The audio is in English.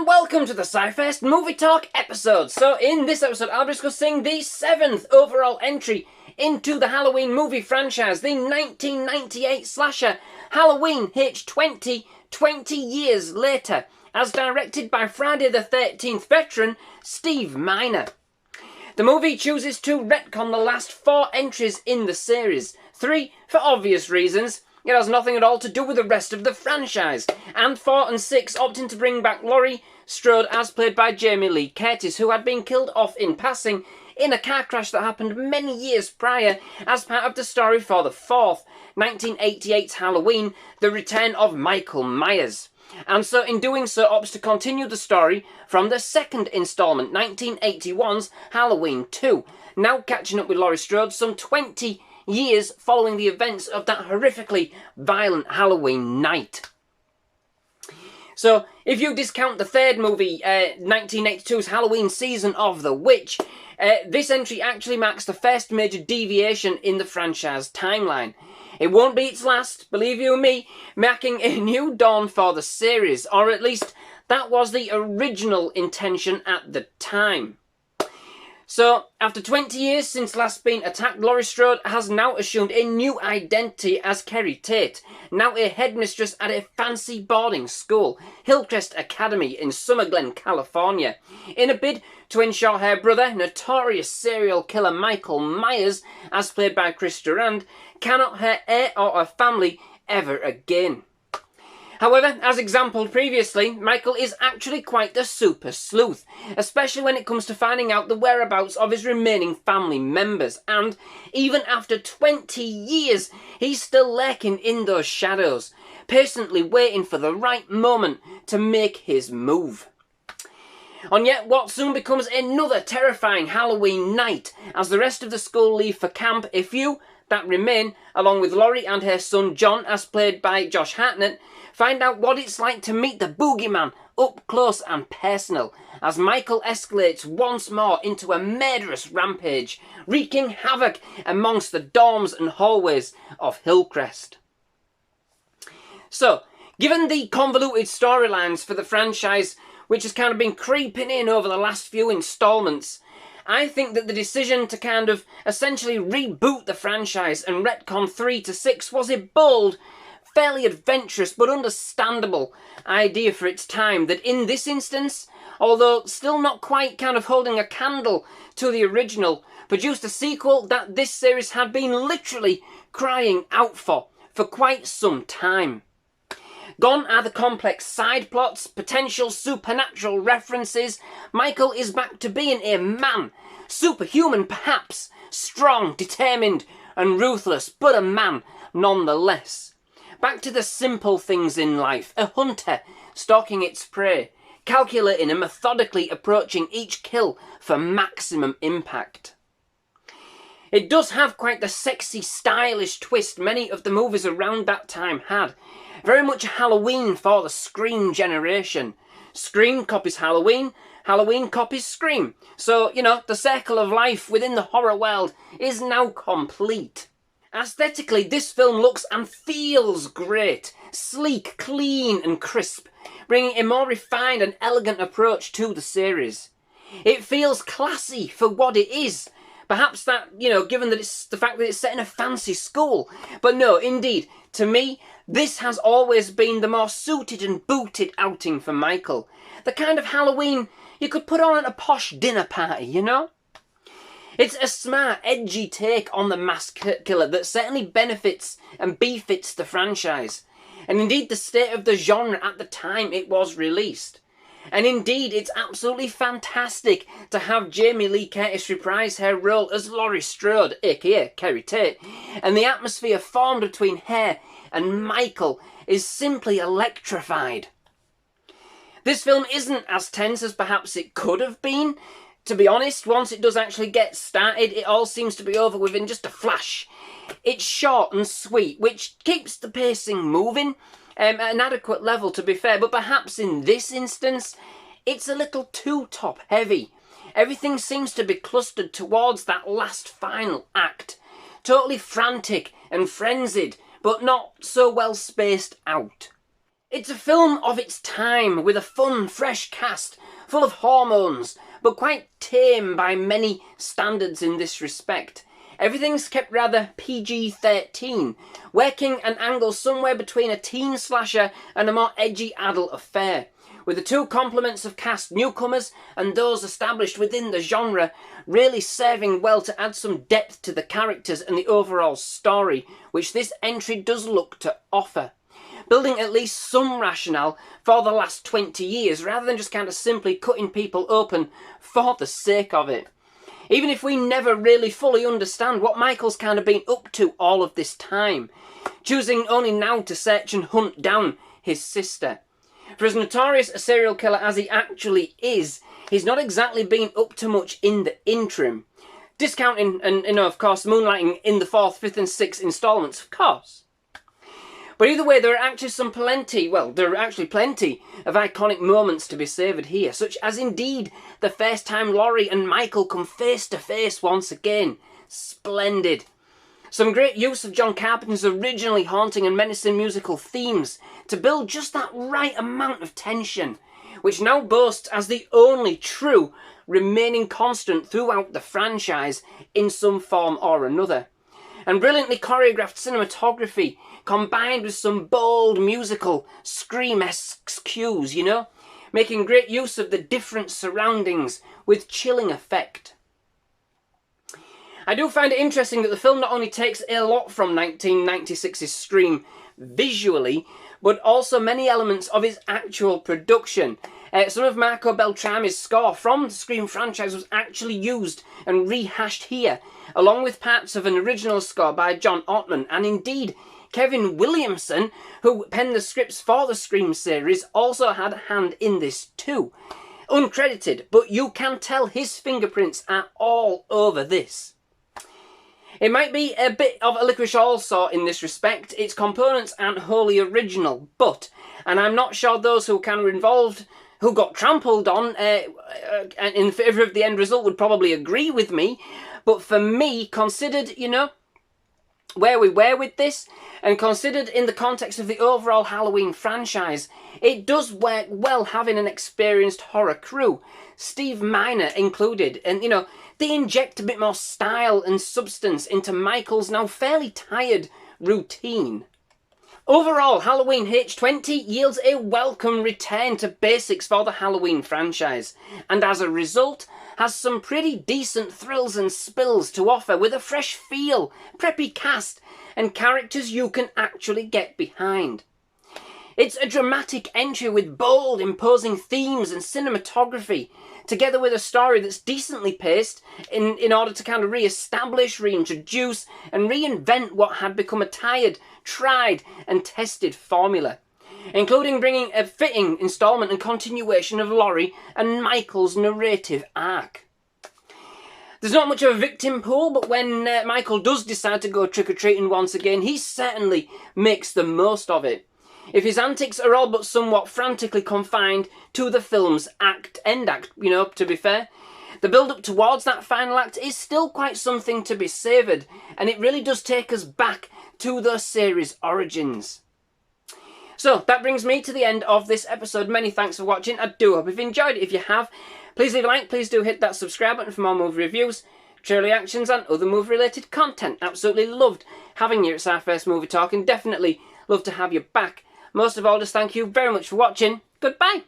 and welcome to the SciFirst MovieTalk episode. So in this episode I'll be discussing the 7th overall entry into the Halloween movie franchise, the 1998 slasher Halloween H20, 20 years later, as directed by Friday the 13th veteran Steve Miner. The movie chooses to retcon the last 4 entries in the series, 3 for obvious reasons. It has nothing at all to do with the rest of the franchise, and 4 and 6 opting to bring back Laurie Strode as played by Jamie Lee Curtis, who had been killed off in passing in a car crash that happened many years prior as part of the story for the 4th, 1988 Halloween, The Return of Michael Myers. And so in doing so opts to continue the story from the 2nd instalment, 1981's Halloween 2, now catching up with Laurie Strode some 20 years following the events of that horrifically violent Halloween night. So, if you discount the 3rd movie, 1982's Halloween Season of the Witch, this entry actually marks the first major deviation in the franchise timeline. It won't be its last, believe you me, marking a new dawn for the series, or at least that was the original intention at the time. So, after 20 years since last being attacked, Laurie Strode has now assumed a new identity as Kerry Tate, now a headmistress at a fancy boarding school, Hillcrest Academy in Summer Glen, California, in a bid to ensure her brother, notorious serial killer Michael Myers, as played by Chris Durand, cannot hurt her or her family ever again. However, as exampled previously, Michael is actually quite the super sleuth, especially when it comes to finding out the whereabouts of his remaining family members, and even after 20 years, he's still lurking in those shadows, patiently waiting for the right moment to make his move. On yet what soon becomes another terrifying Halloween night, as the rest of the school leave for camp, a few that remain, along with Laurie and her son John, as played by Josh Hartnett, find out what it's like to meet the boogeyman up close and personal, as Michael escalates once more into a murderous rampage, wreaking havoc amongst the dorms and hallways of Hillcrest. So, given the convoluted storylines for the franchise, which has kind of been creeping in over the last few installments, I think that the decision to kind of essentially reboot the franchise and retcon 3 to 6 was a bold, fairly adventurous but understandable idea for its time, that in this instance, although still not quite kind of holding a candle to the original, produced a sequel that this series had been literally crying out for quite some time. Gone are the complex side plots, potential supernatural references. Michael is back to being a man, superhuman perhaps, strong, determined and ruthless, but a man nonetheless. Back to the simple things in life, a hunter stalking its prey, calculating and methodically approaching each kill for maximum impact. It does have quite the sexy, stylish twist many of the movies around that time had. Very much Halloween for the Scream generation. Scream copies Halloween, Halloween copies Scream. So, you know, the circle of life within the horror world is now complete. Aesthetically, this film looks and feels great. Sleek, clean and crisp, bringing a more refined and elegant approach to the series. It feels classy for what it is. Perhaps that, you know, given that it's the fact that it's set in a fancy school. But no, indeed, to me, this has always been the more suited and booted outing for Michael. The kind of Halloween you could put on at a posh dinner party, you know? It's a smart, edgy take on the masked killer that certainly benefits and befits the franchise, and indeed the state of the genre at the time it was released. And indeed, it's absolutely fantastic to have Jamie Lee Curtis reprise her role as Laurie Strode, aka Kerry Tate, and the atmosphere formed between her and Michael is simply electrified. This film isn't as tense as perhaps it could have been. To be honest, once it does actually get started, it all seems to be over within just a flash. It's short and sweet, which keeps the pacing moving at an adequate level, to be fair, but perhaps in this instance, it's a little too top-heavy. Everything seems to be clustered towards that last final act. Totally frantic and frenzied, but not so well spaced out. It's a film of its time, with a fun, fresh cast, full of hormones, but quite tame by many standards in this respect. Everything's kept rather PG-13, working an angle somewhere between a teen slasher and a more edgy adult affair, with the two complements of cast newcomers and those established within the genre really serving well to add some depth to the characters and the overall story, which this entry does look to offer, building at least some rationale for the last 20 years, rather than just kind of simply cutting people open for the sake of it. Even if we never really fully understand what Michael's kind of been up to all of this time, choosing only now to search and hunt down his sister. For as notorious a serial killer as he actually is, he's not exactly been up to much in the interim. Discounting and, of course, moonlighting in the 4th, 5th and 6th installments, of course. But either way, there are actually plenty of iconic moments to be savoured here, such as indeed the first time Laurie and Michael come face to face once again. Splendid. Some great use of John Carpenter's originally haunting and menacing musical themes to build just that right amount of tension, which now boasts as the only true remaining constant throughout the franchise in some form or another. And brilliantly choreographed cinematography combined with some bold musical scream-esque cues, you know, making great use of the different surroundings with chilling effect. I do find it interesting that the film not only takes a lot from 1996's Scream visually, but also many elements of its actual production. Some of Marco Beltrami's score from the Scream franchise was actually used and rehashed here, along with parts of an original score by John Ottman, and indeed Kevin Williamson, who penned the scripts for the Scream series, also had a hand in this too. Uncredited, but you can tell his fingerprints are all over this. It might be a bit of a licorice allsort in this respect. Its components aren't wholly original, but, and I'm not sure those who kind of were involved, who got trampled on in favour of the end result would probably agree with me, but for me, considered, you know, where we were with this, and considered in the context of the overall Halloween franchise, it does work well having an experienced horror crew, Steve Miner included, and, you know, they inject a bit more style and substance into Michael's now fairly tired routine. Overall, Halloween H20 yields a welcome return to basics for the Halloween franchise, and as a result, has some pretty decent thrills and spills to offer, with a fresh feel, preppy cast, and characters you can actually get behind. It's a dramatic entry with bold, imposing themes and cinematography, together with a story that's decently paced in order to kind of re-establish, reintroduce, and reinvent what had become a tired, tried, and tested formula, including bringing a fitting installment and continuation of Laurie and Michael's narrative arc. There's not much of a victim pool, but when Michael does decide to go trick-or-treating once again, he certainly makes the most of it. If his antics are all but somewhat frantically confined to the film's end act, you know, to be fair, the build-up towards that final act is still quite something to be savoured, and it really does take us back to the series' origins. So, that brings me to the end of this episode. Many thanks for watching. I do hope you've enjoyed it. If you have, please leave a like. Please do hit that subscribe button for more movie reviews, trailer reactions, and other movie-related content. Absolutely loved having you at SciFirst MovieTalk, and definitely love to have you back. Most of all, just thank you very much for watching. Goodbye.